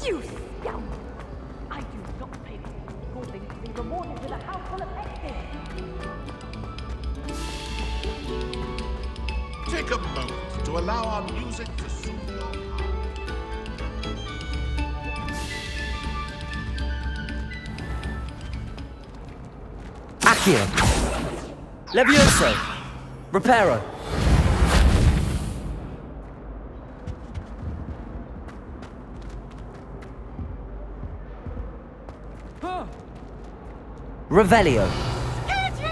You scoundrel! I do not pay for your things to be rewarded with a house full of exes! Take a moment to allow our music to soothe your heart. Accio. Levioso. Reparo. Revelio. Get you!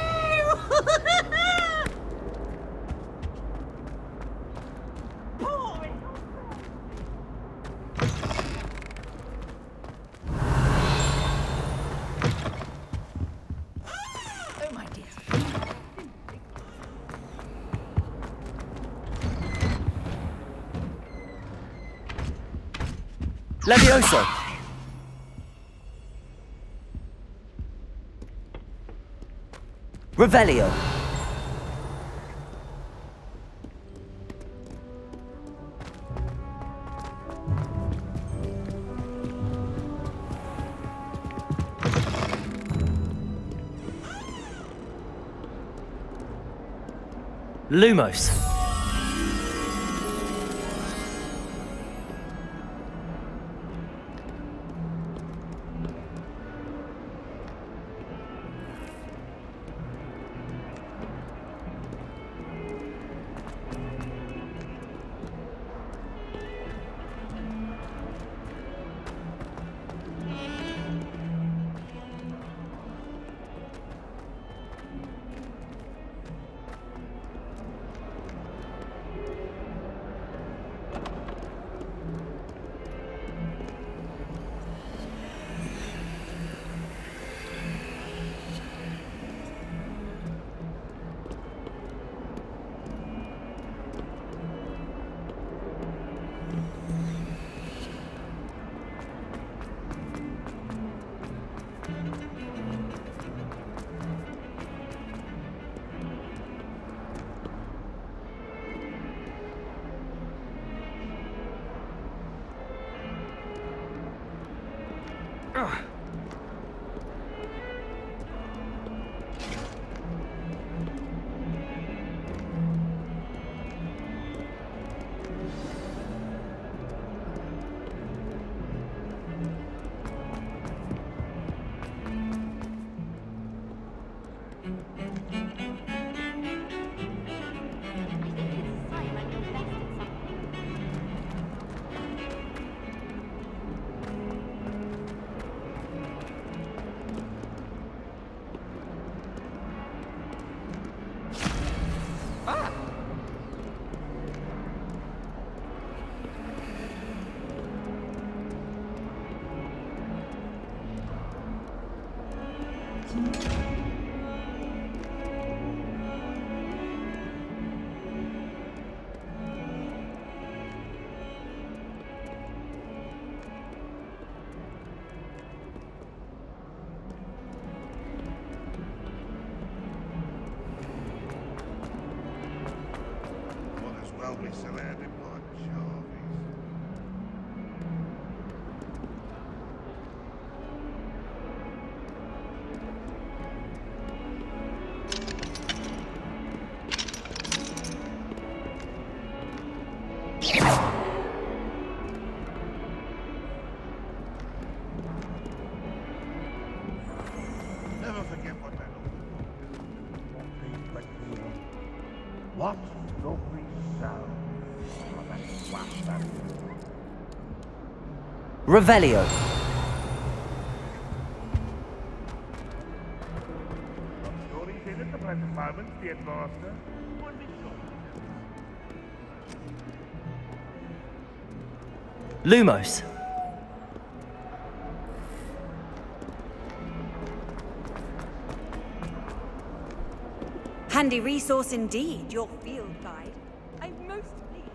Oh my dear. Levioso. Revelio. Lumos. What as well be surrounded by Jarvis. Never forget what that What lovely sound of that wafter. Revelio. Stories in at the present moment, dear master. Would be sure. Lumos. Handy resource indeed, your field guide. I'm most pleased.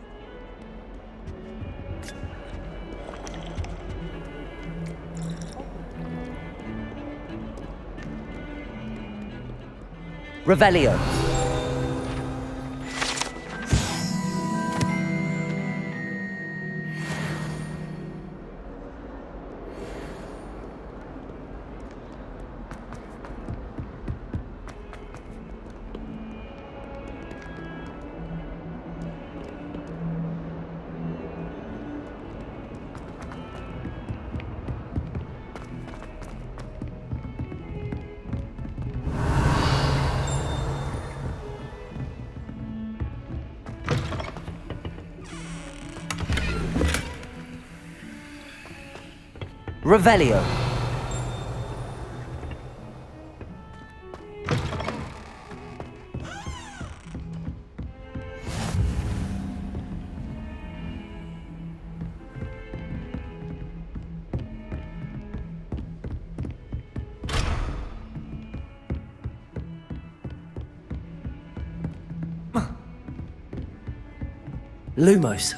Revelio. Revelio. Lumos.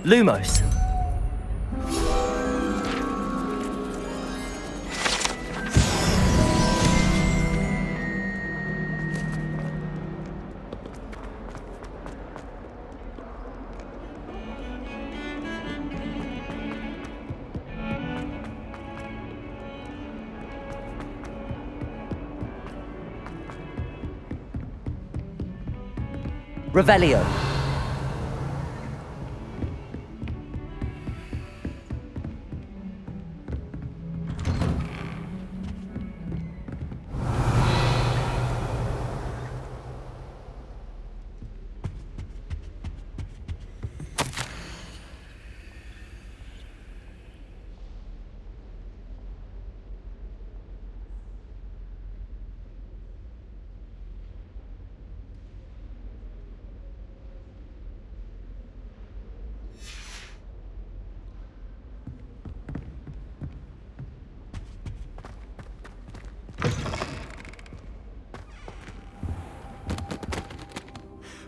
Lumos. Revelio.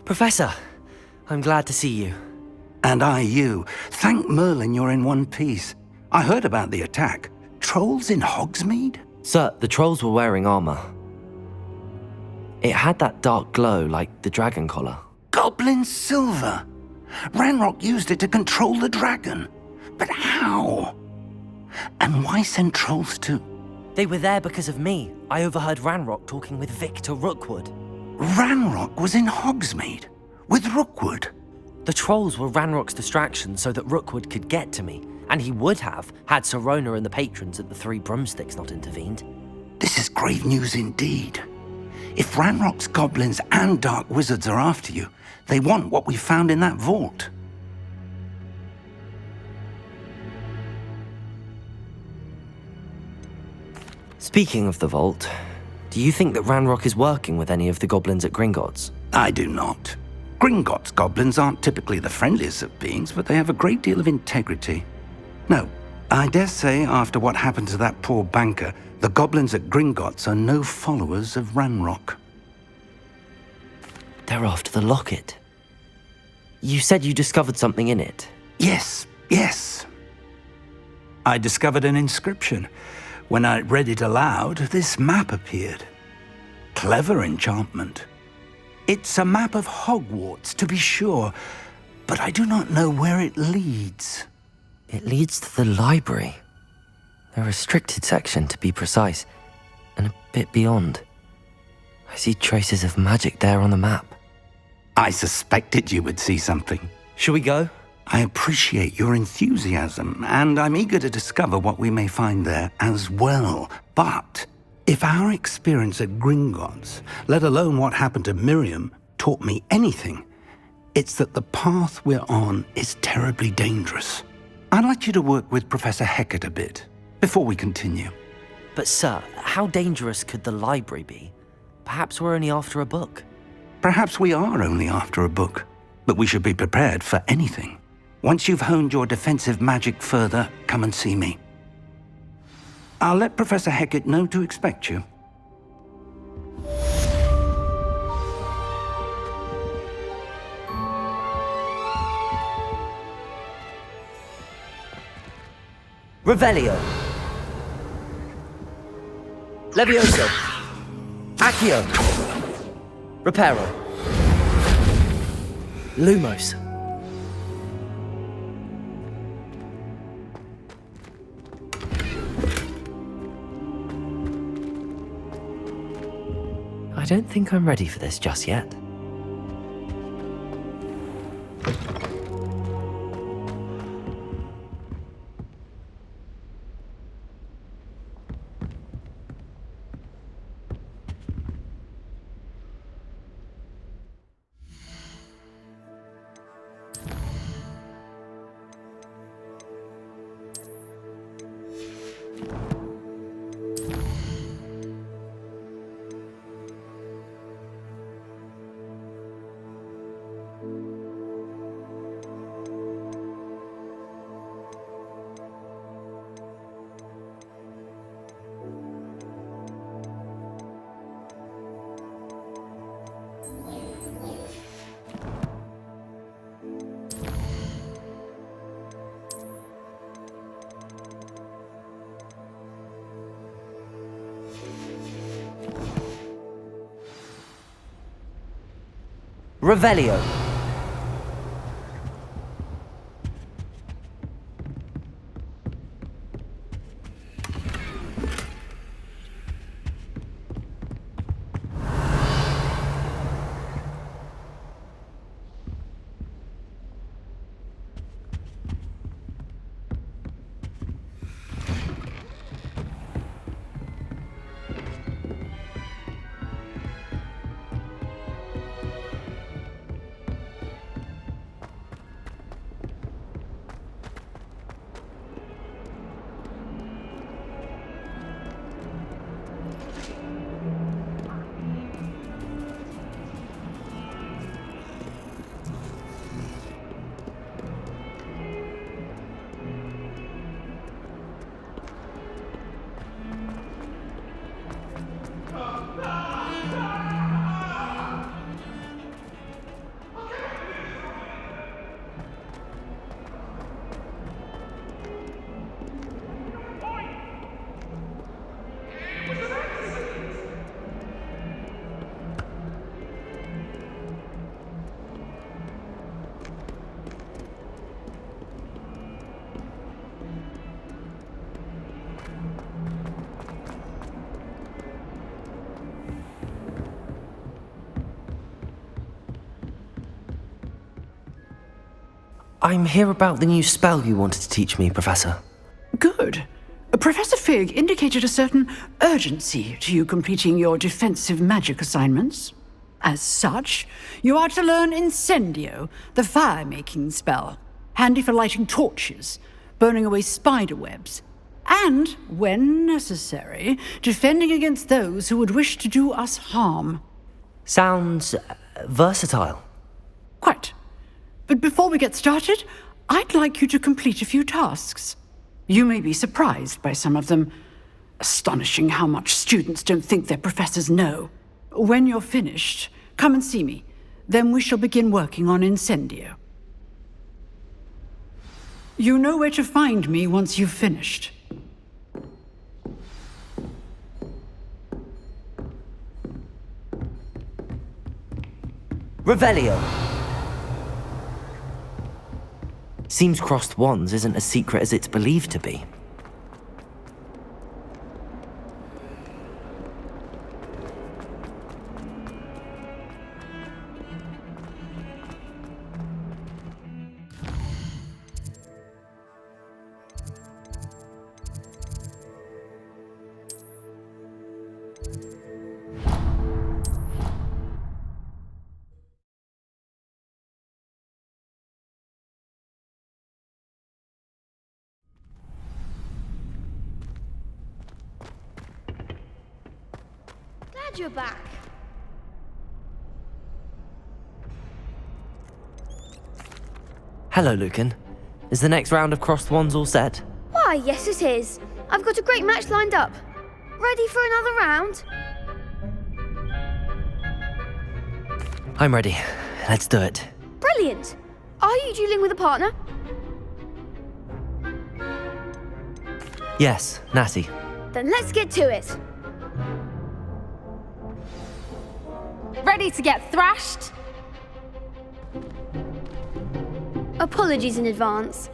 Professor, I'm glad to see you. And I you. Thank Merlin you're in one piece. I heard about the attack. Trolls in Hogsmeade? Sir, the trolls were wearing armor. It had that dark glow like the dragon collar. Goblin silver! Ranrock used it to control the dragon. But how? And why send trolls too? They were there because of me. I overheard Ranrock talking with Victor Rookwood. Ranrock was in Hogsmeade? With Rookwood? The trolls were Ranrock's distraction so that Rookwood could get to me, and he would have had Sirona and the patrons at the Three Broomsticks not intervened. This is grave news indeed. If Ranrock's goblins and dark wizards are after you, they want what we found in that vault. Speaking of the vault, do you think that Ranrock is working with any of the goblins at Gringotts? I do not. Gringotts goblins aren't typically the friendliest of beings, but they have a great deal of integrity. No, I dare say after what happened to that poor banker, the goblins at Gringotts are no followers of Ranrock. They're after the locket. You said you discovered something in it. Yes. I discovered an inscription. When I read it aloud, this map appeared. Clever enchantment. It's a map of Hogwarts, to be sure, but I do not know where it leads. It leads to the library. The restricted section, to be precise, and a bit beyond. I see traces of magic there on the map. I suspected you would see something. Shall we go? I appreciate your enthusiasm, and I'm eager to discover what we may find there as well. But if our experience at Gringotts, let alone what happened to Miriam, taught me anything, it's that the path we're on is terribly dangerous. I'd like you to work with Professor Hecat a bit before we continue. But sir, how dangerous could the library be? Perhaps we're only after a book. Perhaps we are only after a book, but we should be prepared for anything. Once you've honed your defensive magic further, come and see me. I'll let Professor Hecat know to expect you. Revelio. Levioso. Accio. Reparo. Lumos. I don't think I'm ready for this just yet. Revelio. I'm here about the new spell you wanted to teach me, Professor. Good. Professor Fig indicated a certain urgency to you completing your defensive magic assignments. As such, you are to learn Incendio, the fire-making spell, handy for lighting torches, burning away spider webs, and, when necessary, defending against those who would wish to do us harm. Sounds versatile. Quite. But before we get started, I'd like you to complete a few tasks. You may be surprised by some of them. Astonishing how much students don't think their professors know. When you're finished, come and see me. Then we shall begin working on Incendio. You know where to find me once you've finished. Revelio. Seems crossed wands isn't as secret as it's believed to be. Glad you're back. Hello, Lucan. Is the next round of crossed wands all set? Why, yes it is. I've got a great match lined up. Ready for another round? I'm ready. Let's do it. Brilliant. Are you dueling with a partner? Yes, Natty. Then let's get to it. Ready to get thrashed? Apologies in advance.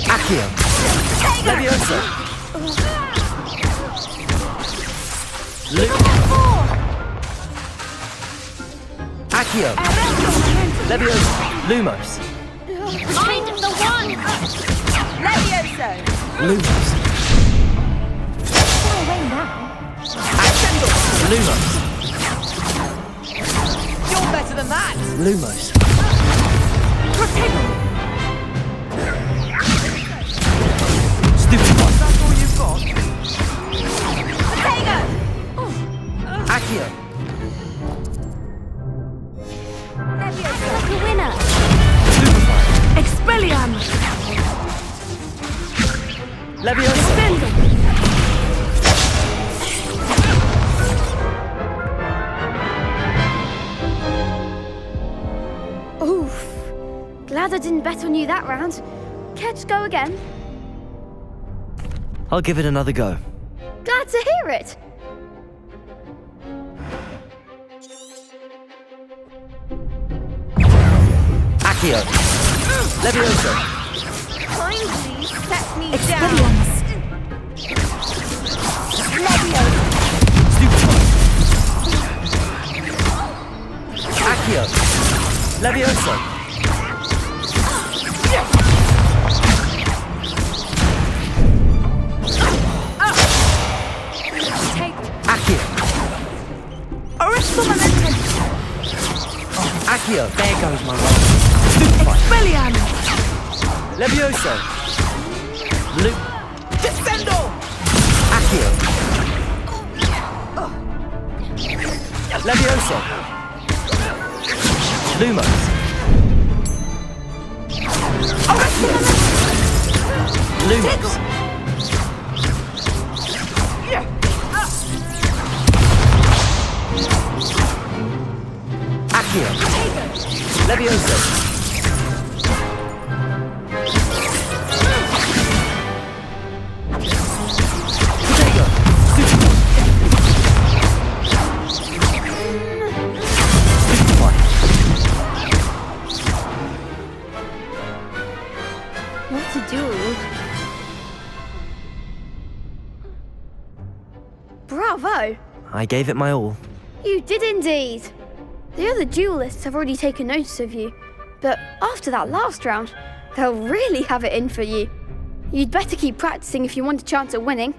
Accio! Leviosa! Accio! Leviosa! Lumos! Mind the one! Levioso! Lumos! Far away now. Lumos! You're better than that! Lumos! Stupid one! That's all you've got? Potato! Accio! Levioso! Like a winner. Stupefy! Expelliarmus! Leviosa! Oof. Glad I didn't bet on you that round. Care to go again? I'll give it another go. Glad to hear it. Accio! Leviosa! Kindly set me down! Expelliarmus! Levioso! Stupefy! Accio! Leviosa! Accio! Accio! There goes my roll. Stupefy! Expelliarmus! Leviosa! Descendo! Accio! Leviosa! Lumos! Accio! Lumos! Accio! Leviosa! Potato! Stupefy! What a duel. Bravo! I gave it my all. You did indeed. The other duelists have already taken notice of you, but after that last round, they'll really have it in for you. You'd better keep practicing if you want a chance at winning,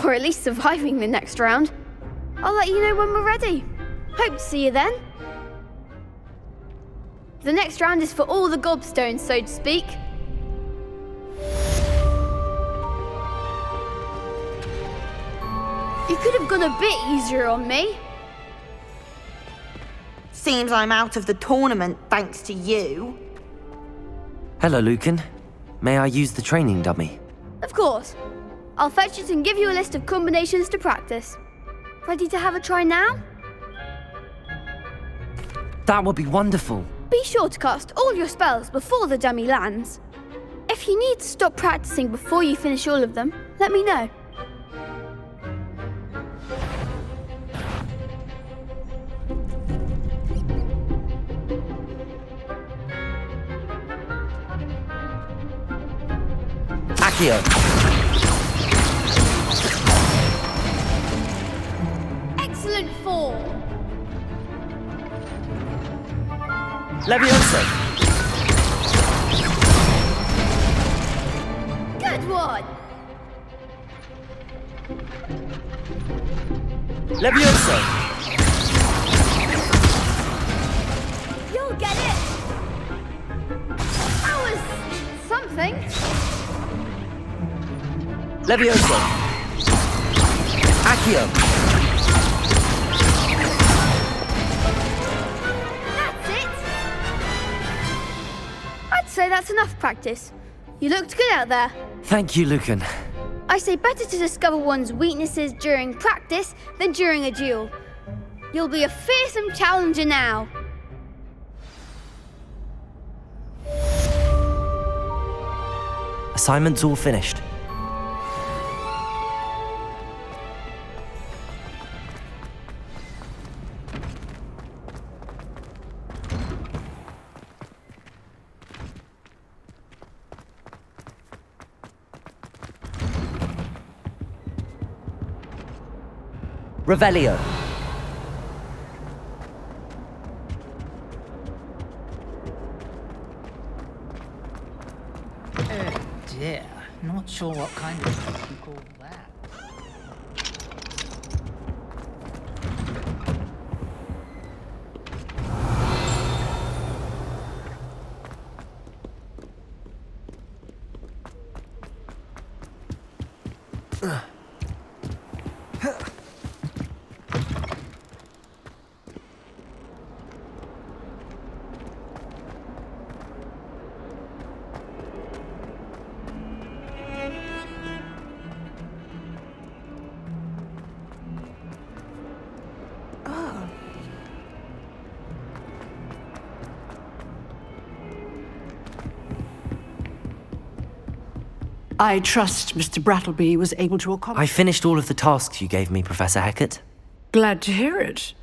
or at least surviving the next round. I'll let you know when we're ready. Hope to see you then. The next round is for all the gobstones, so to speak. You could have gone a bit easier on me. Seems I'm out of the tournament thanks to you. Hello, Lucan. May I use the training dummy? Of course. I'll fetch it and give you a list of combinations to practice. Ready to have a try now? That would be wonderful. Be sure to cast all your spells before the dummy lands. If you need to stop practicing before you finish all of them, let me know. Accio! Excellent form. Leviosa! Good one. Leviosa! You'll get it. That was something. Leviosa! Accio! That's it. I'd say that's enough practice. You looked good out there. Thank you, Lucan. I say better to discover one's weaknesses during practice than during a duel. You'll be a fearsome challenger now. Assignment's all finished. Revelio. Oh dear, not sure what kind of stuff you call that. I trust Mr. Brattleby was able to accomplish. I finished all of the tasks you gave me, Professor Hecat. Glad to hear it.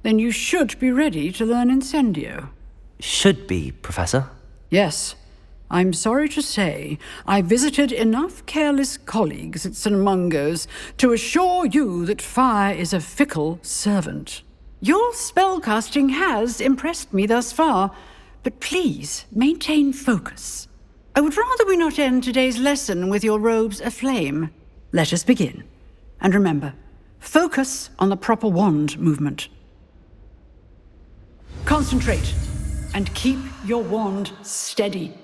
Then you should be ready to learn Incendio. Should be, Professor. Yes. I'm sorry to say, I visited enough careless colleagues at St. Mungo's to assure you that fire is a fickle servant. Your spellcasting has impressed me thus far, but please maintain focus. I would rather we not end today's lesson with your robes aflame. Let us begin. And remember, focus on the proper wand movement. Concentrate, and keep your wand steady.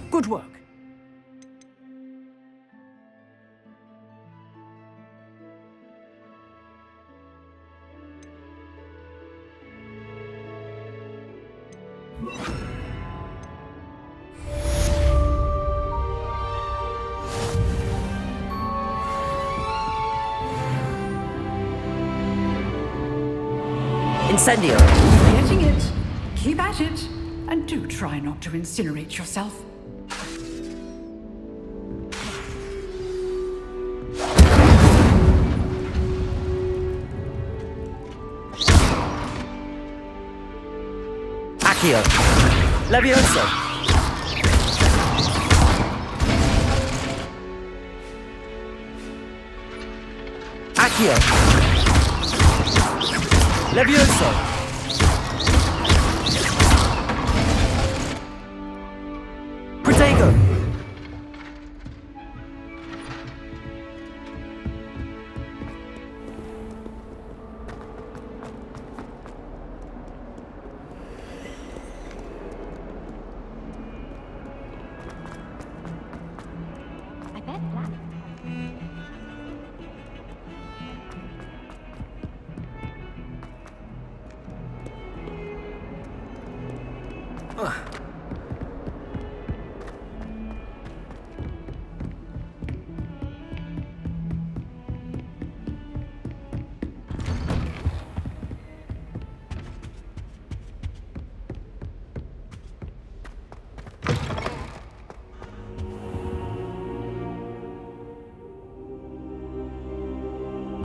Good work. Incendio! Getting it. Keep at it. And do try not to incinerate yourself. Accio! Levioso! Accio! Levioso! Protego! I bet that.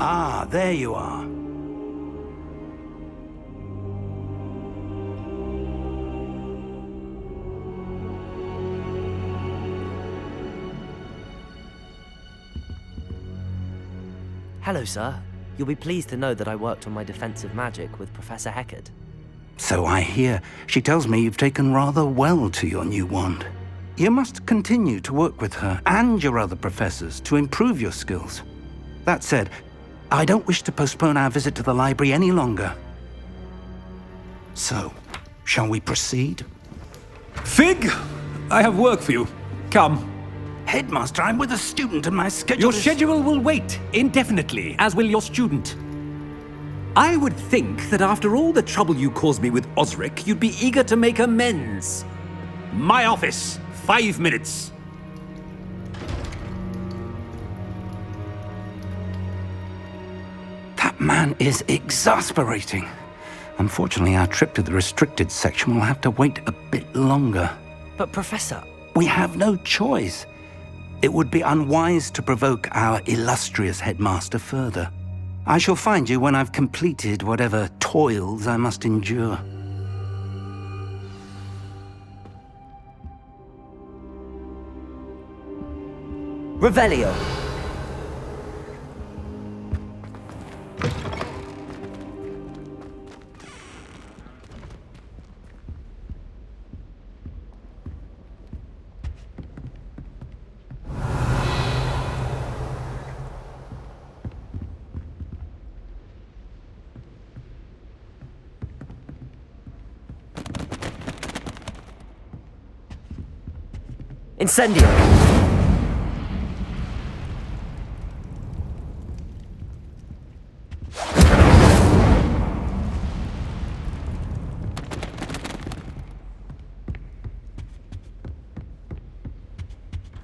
Ah, there you are. Hello, sir. You'll be pleased to know that I worked on my defensive magic with Professor Hecat. So I hear. She tells me you've taken rather well to your new wand. You must continue to work with her and your other professors to improve your skills. That said, I don't wish to postpone our visit to the library any longer. So, shall we proceed? Fig, I have work for you. Come. Headmaster, I'm with a student and my schedule Your is... schedule will wait indefinitely, as will your student. I would think that after all the trouble you caused me with Osric, you'd be eager to make amends. My office, 5 minutes. That man is exasperating. Unfortunately, our trip to the restricted section will have to wait a bit longer. But Professor... We have no choice. It would be unwise to provoke our illustrious headmaster further. I shall find you when I've completed whatever toils I must endure. Revelio. Incendio!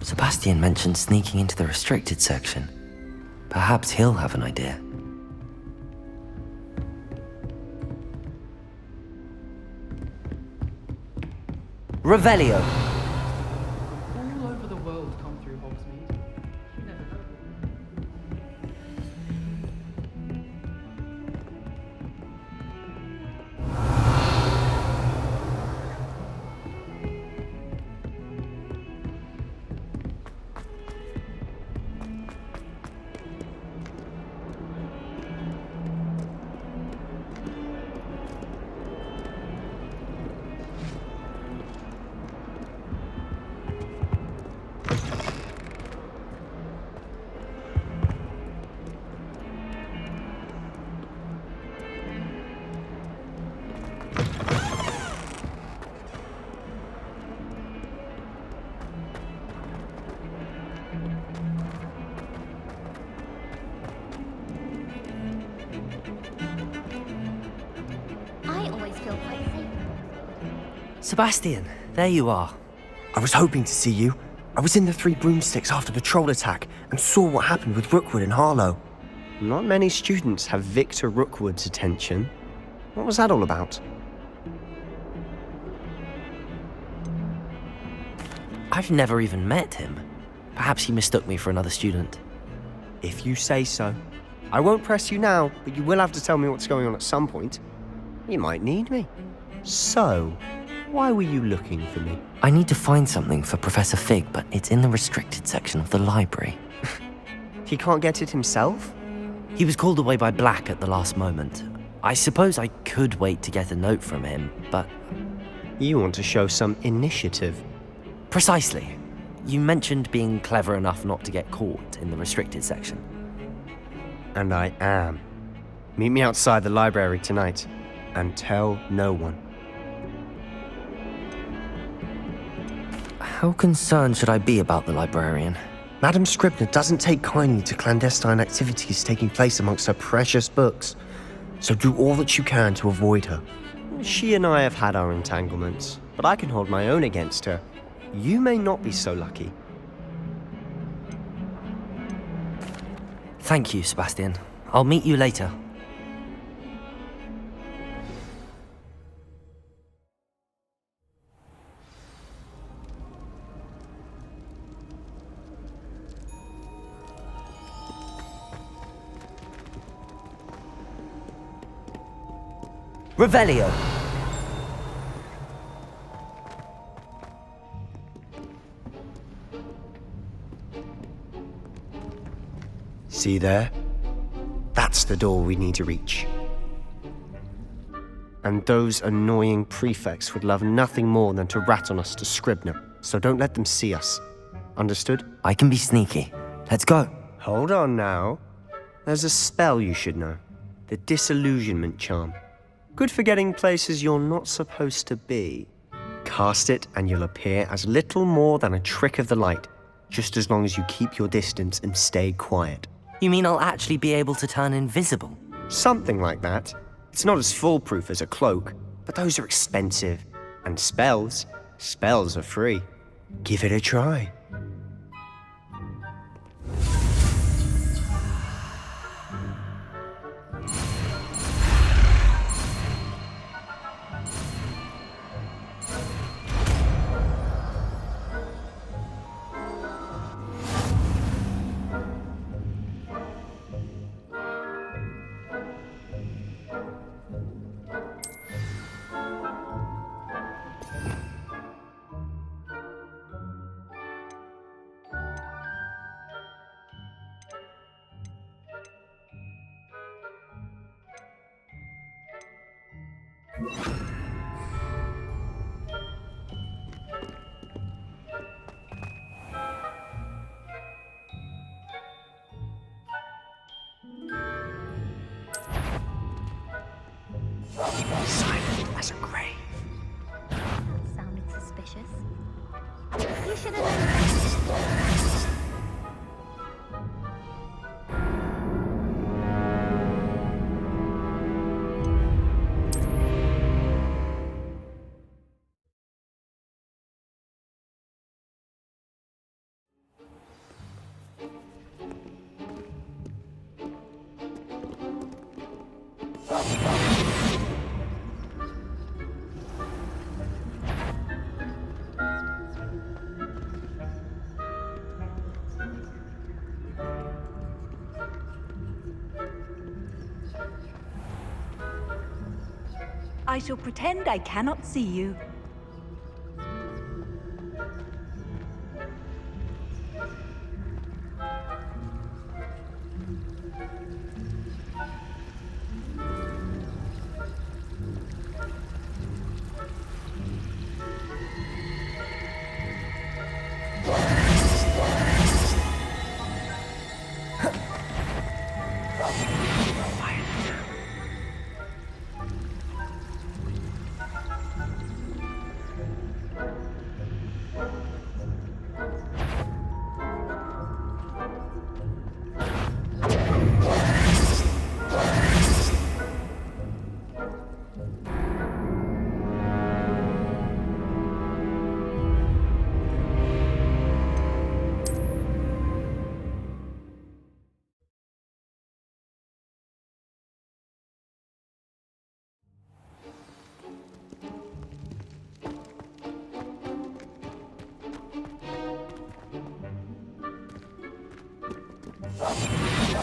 Sebastian mentioned sneaking into the restricted section. Perhaps he'll have an idea. Revelio! All over the world come through Hogsmeade. You never know. Sebastian, there you are. I was hoping to see you. I was in the Three Broomsticks after the troll attack and saw what happened with Rookwood and Harlow. Not many students have Victor Rookwood's attention. What was that all about? I've never even met him. Perhaps he mistook me for another student. If you say so. I won't press you now, but you will have to tell me what's going on at some point. You might need me. So, why were you looking for me? I need to find something for Professor Fig, but it's in the restricted section of the library. He can't get it himself? He was called away by Black at the last moment. I suppose I could wait to get a note from him, but... You want to show some initiative. Precisely. You mentioned being clever enough not to get caught in the restricted section. And I am. Meet me outside the library tonight, and tell no one. How concerned should I be about the librarian? Madam Scribner doesn't take kindly to clandestine activities taking place amongst her precious books, so do all that you can to avoid her. She and I have had our entanglements, but I can hold my own against her. You may not be so lucky. Thank you, Sebastian. I'll meet you later. Revelio. See there? That's the door we need to reach. And those annoying prefects would love nothing more than to rat on us to Scribner. so don't let them see us. Understood? I can be sneaky. Let's go. Hold on now. There's a spell you should know. The Disillusionment Charm. Good for getting places you're not supposed to be. Cast it and you'll appear as little more than a trick of the light, just as long as you keep your distance and stay quiet. You mean I'll actually be able to turn invisible? Something like that. It's not as foolproof as a cloak, but those are expensive. And spells are free. Give it a try. Silent as a grave. That sounded suspicious. You should have known. I shall pretend I cannot see you.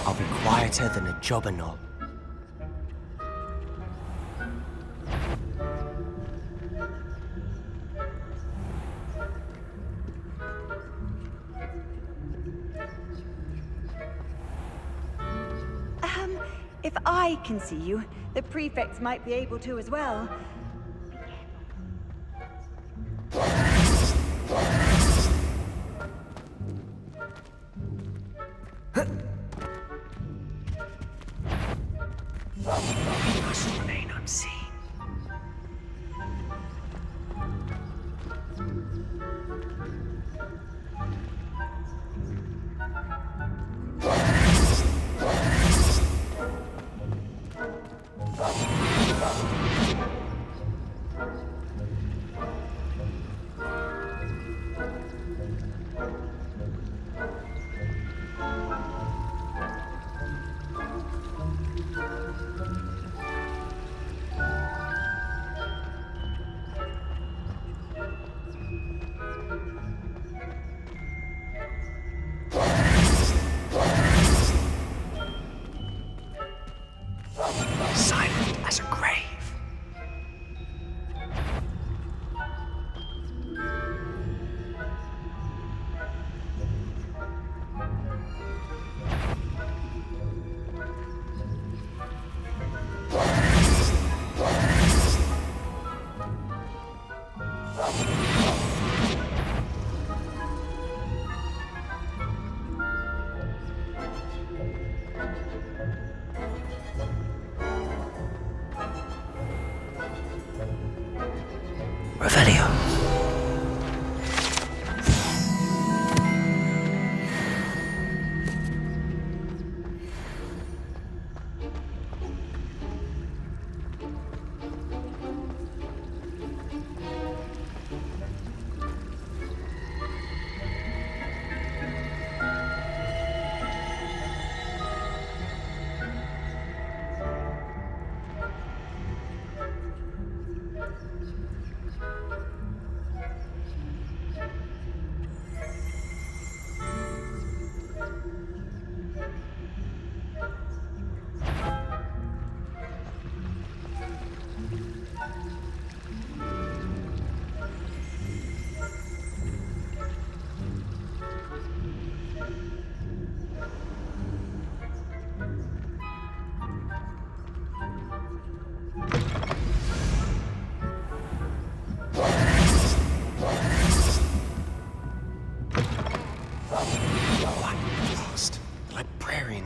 I'll be quieter than a jobberknoll. If I can see you, the prefects might be able to as well. We must remain unseen. Silent as a grave. Revelio.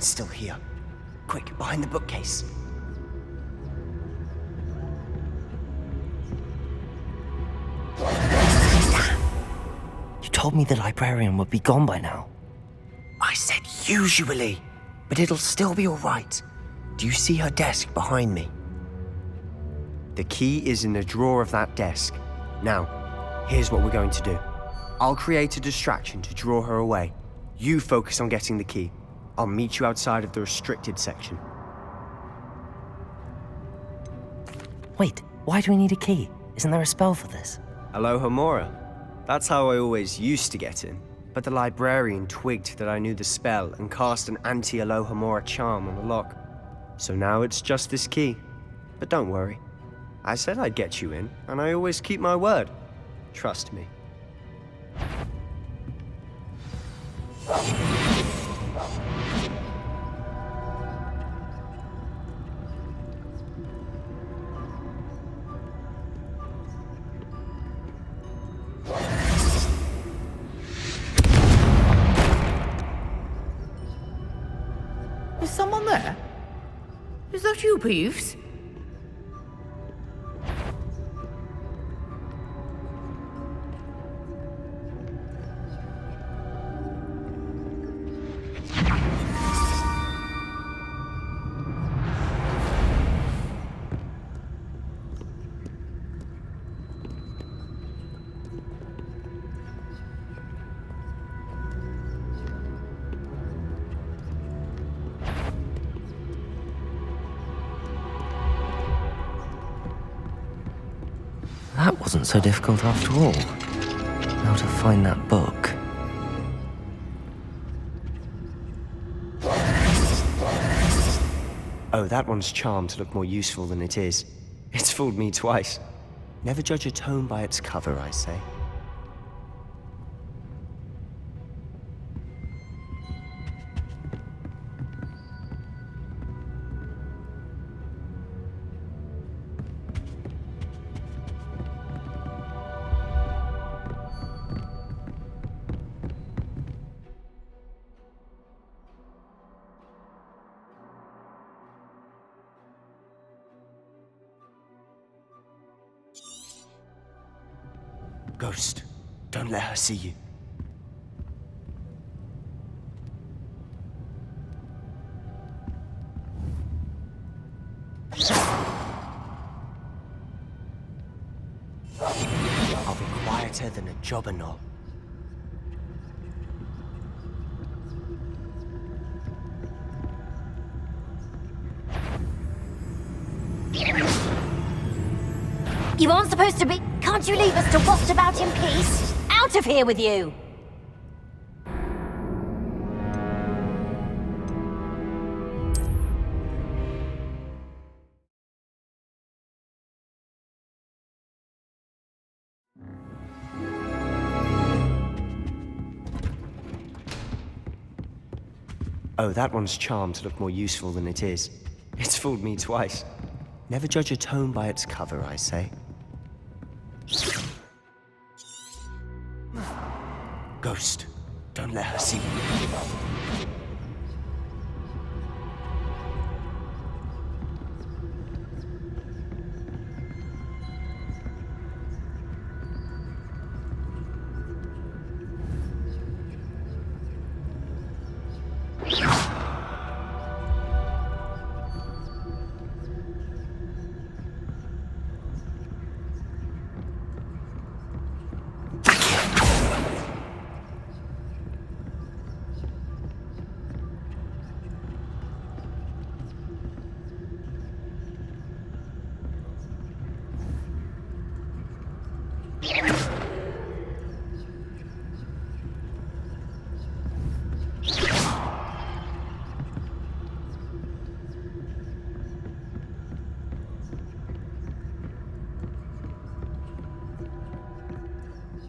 Still here. Quick, behind the bookcase. You told me the librarian would be gone by now. I said usually, but it'll still be all right. Do you see her desk behind me? The key is in the drawer of that desk. Now, here's what we're going to do. I'll create a distraction to draw her away. You focus on getting the key. I'll meet you outside of the restricted section. Wait, why do we need a key? Isn't there a spell for this? Alohomora. That's how I always used to get in. But the librarian twigged that I knew the spell and cast an anti-Alohomora charm on the lock. So now it's just this key. But don't worry. I said I'd get you in, and I always keep my word. Trust me. Is someone there? Is that you, Peeves? That wasn't so difficult after all. How to find that book. Oh, that one's charmed to look more useful than it is. It's fooled me twice. Never judge a tome by its cover, I say. Ghost, don't let her see you. I'll be quieter than a jobberknoll. You aren't supposed to be... Can't you leave us to waft about in peace? Out of here with you! Oh, that one's charmed to look more useful than it is. It's fooled me twice. Never judge a tome by its cover, I say. Ghost, don't let her see you.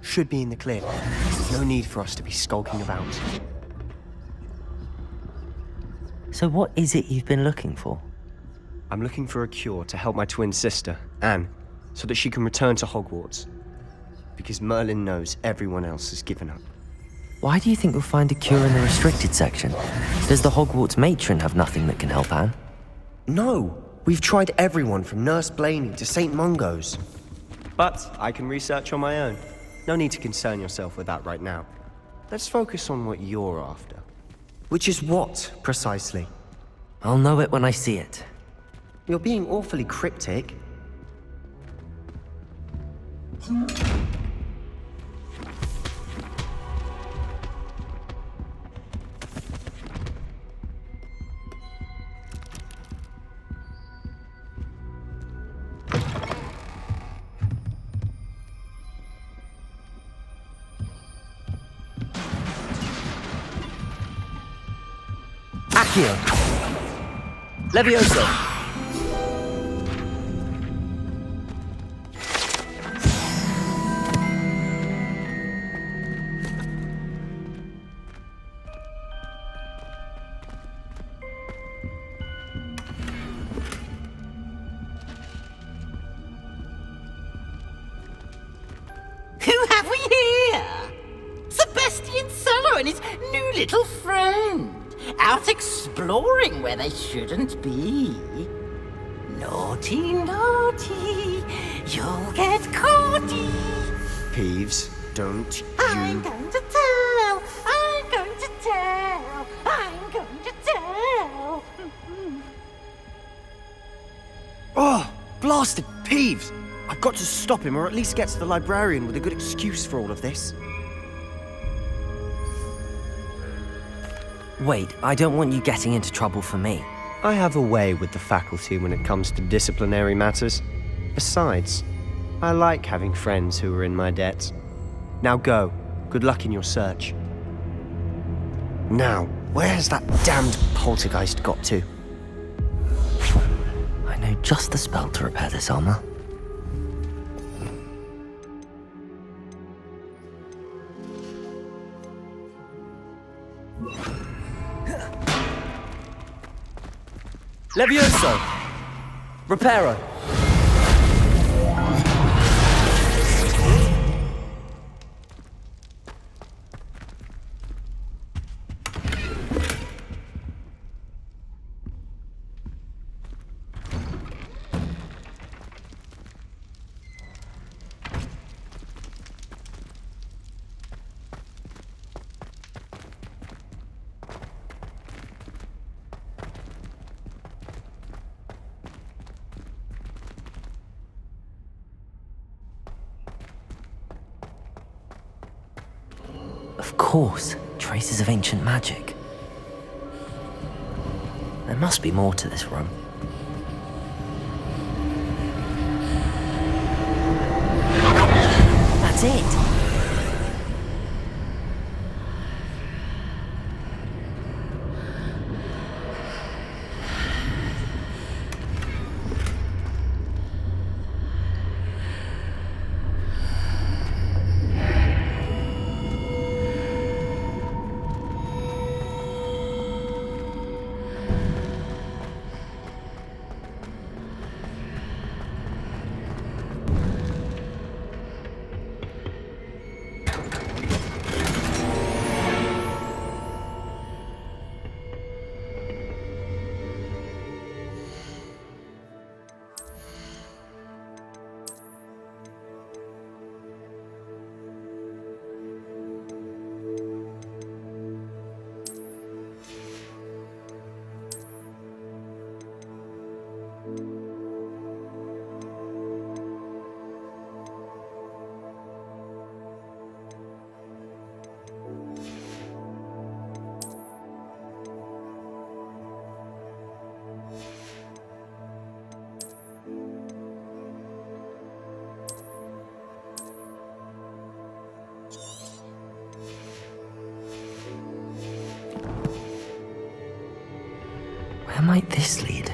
Should be in the clear. No need for us to be skulking about. So what is it you've been looking for? I'm looking for a cure to help my twin sister, Anne, so that she can return to Hogwarts. Because Merlin knows everyone else has given up. Why do you think you'll find a cure in the restricted section? Does the Hogwarts matron have nothing that can help Anne? No! We've tried everyone from Nurse Blaney to St. Mungo's. But I can research on my own. No need to concern yourself with that right now. Let's focus on what you're after. Which is what, precisely? I'll know it when I see it. You're being awfully cryptic. Accio! Levioso! Who have we here? Sebastian Sallow and his new little friend. Out exploring where they shouldn't be. Naughty, naughty, you'll get caughty. Peeves, don't I'm going to tell, I'm going to tell, I'm going to tell. Oh, blasted Peeves! I've got to stop him, or at least get to the librarian with a good excuse for all of this. Wait, I don't want you getting into trouble for me. I have a way with the faculty when it comes to disciplinary matters. Besides, I like having friends who are in my debt. Now go. Good luck in your search. Now, where has that damned poltergeist got to? I know just the spell to repair this armor. Levioso! Reparo! Of course, traces of ancient magic. There must be more to this room. That's it! might this lead?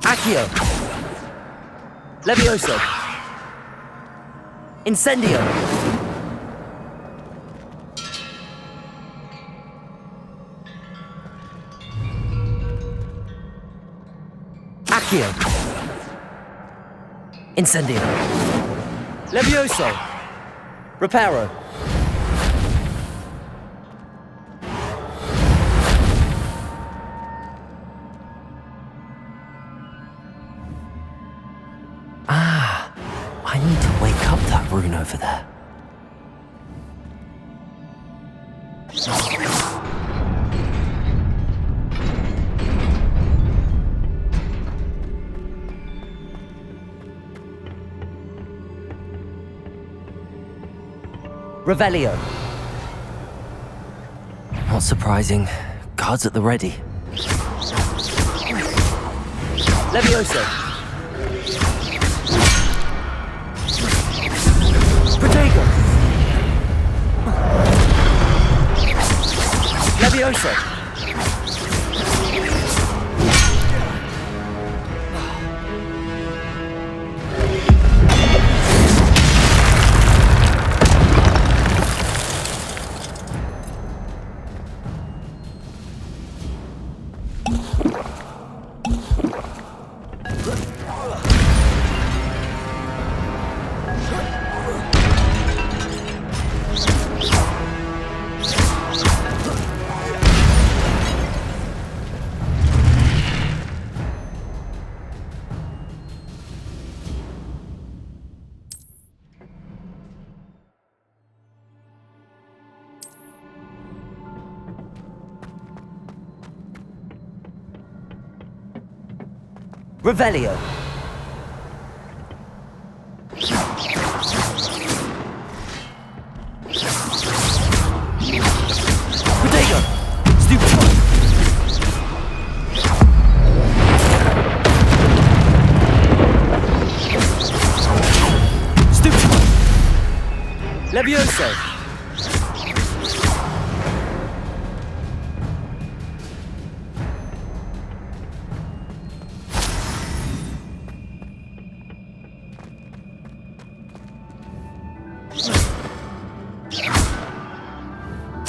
Accio! Levioso! Incendio! Accio! Incendio! Levioso! Reparo! I need to wake up that rune over there. Revelio! Not surprising. Guards at the ready. Levioso! Protego! Levioso! Revelio! Protego! Stupid! Stupid! Levioso!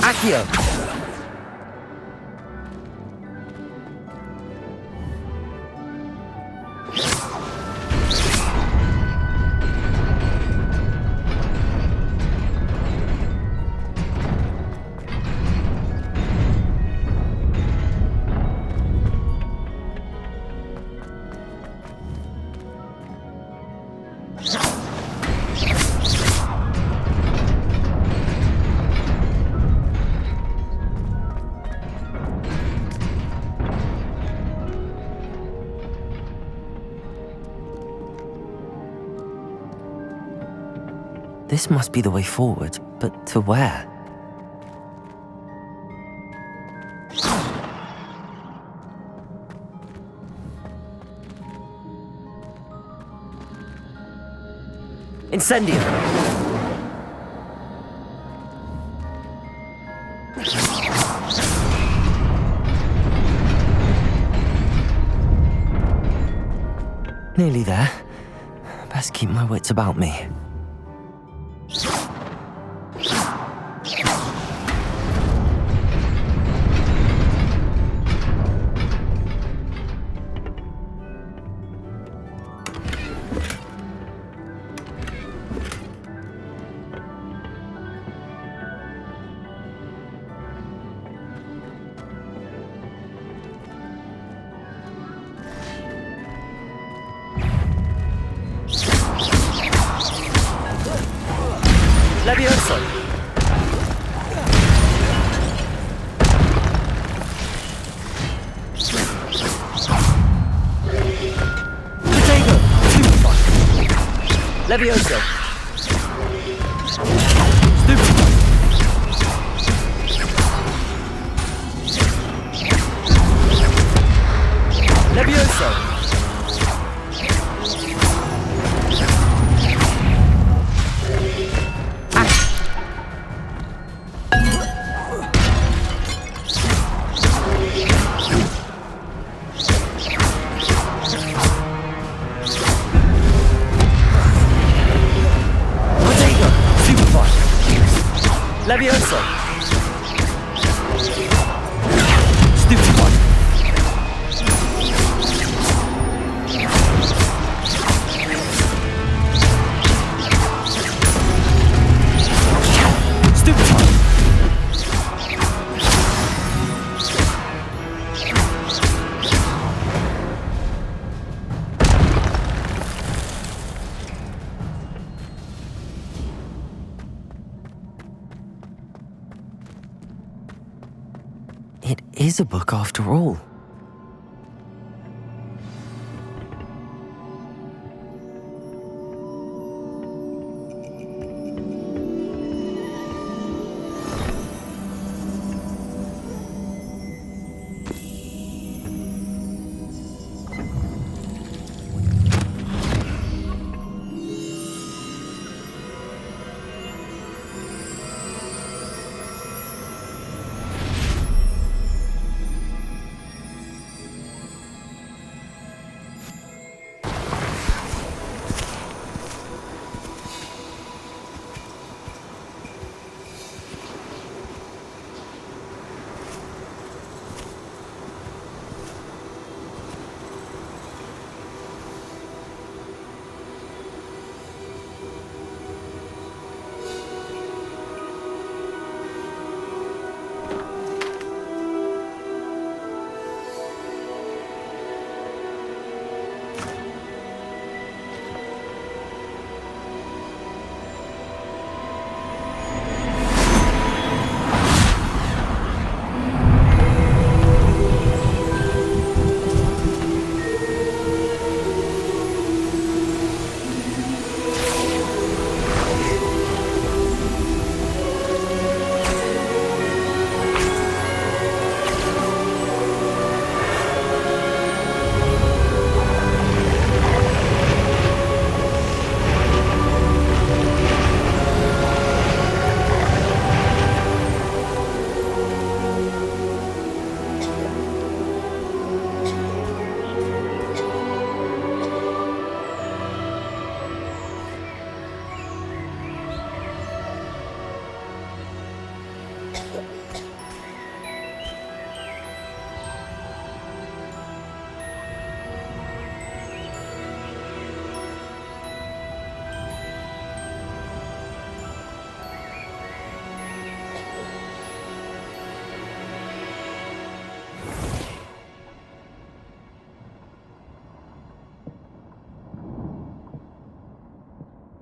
Accio! This must be the way forward, but to where? Incendio! Nearly there. Best keep my wits about me. Levioso! Protego! Stupefy! Levioso! Stupefy! Levioso! Levioso! Stupid one! Stupid one! It is a book after all.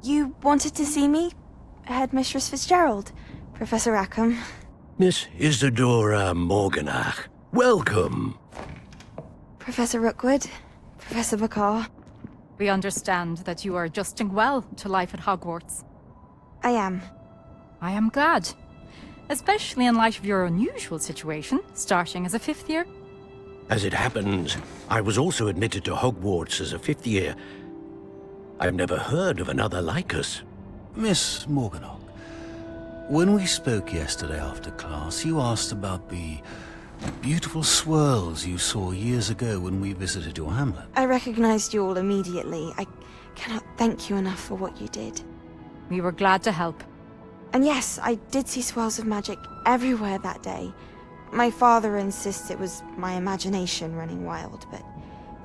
You wanted to see me? Headmistress Fitzgerald, Professor Rackham. Miss Isadora Morganach, welcome. Professor Rookwood, Professor Bakar. We understand that you are adjusting well to life at Hogwarts. I am. I am glad. Especially in light of your unusual situation, starting as a 5th year. As it happens, I was also admitted to Hogwarts as a 5th year. I've never heard of another like us. Miss Morganach, when we spoke yesterday after class, you asked about the beautiful swirls you saw years ago when we visited your hamlet. I recognized you all immediately. I cannot thank you enough for what you did. We were glad to help. And yes, I did see swirls of magic everywhere that day. My father insists it was my imagination running wild, but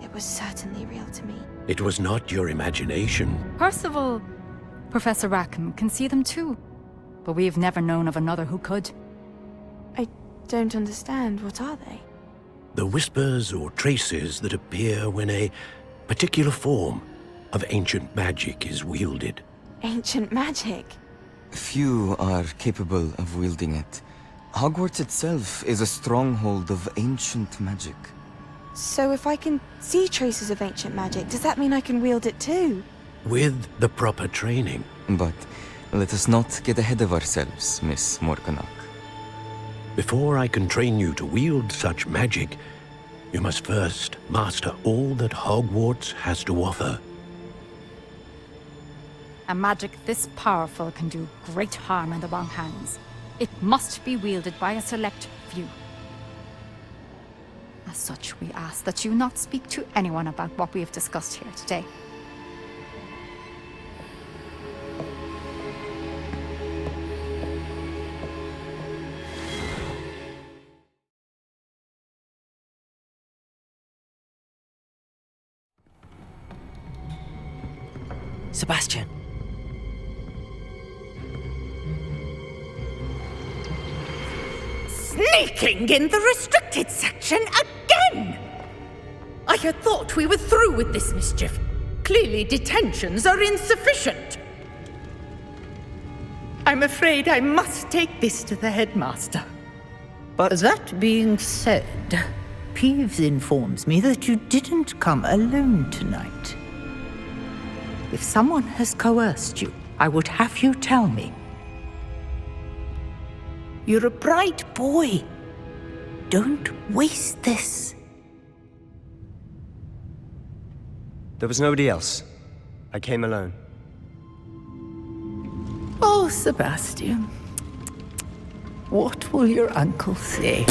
it was certainly real to me. It was not your imagination. Percival, Professor Rackham can see them too. But we've never known of another who could. I don't understand. What are they? The whispers or traces that appear when a particular form of ancient magic is wielded. Ancient magic? Few are capable of wielding it. Hogwarts itself is a stronghold of ancient magic. So if I can see traces of ancient magic, does that mean I can wield it too? With the proper training. But let us not get ahead of ourselves, Miss Morganach. Before I can train you to wield such magic, you must first master all that Hogwarts has to offer. A magic this powerful can do great harm in the wrong hands. It must be wielded by a select few. As such, we ask that you not speak to anyone about what we have discussed here today. Sebastian. Sneaking in the restricted section again! I had thought we were through with this mischief. Clearly detentions are insufficient. I'm afraid I must take this to the headmaster. But that being said, Peeves informs me that you didn't come alone tonight. If someone has coerced you, I would have you tell me. You're a bright boy. Don't waste this. There was nobody else. I came alone. Oh, Sebastian. What will your uncle say?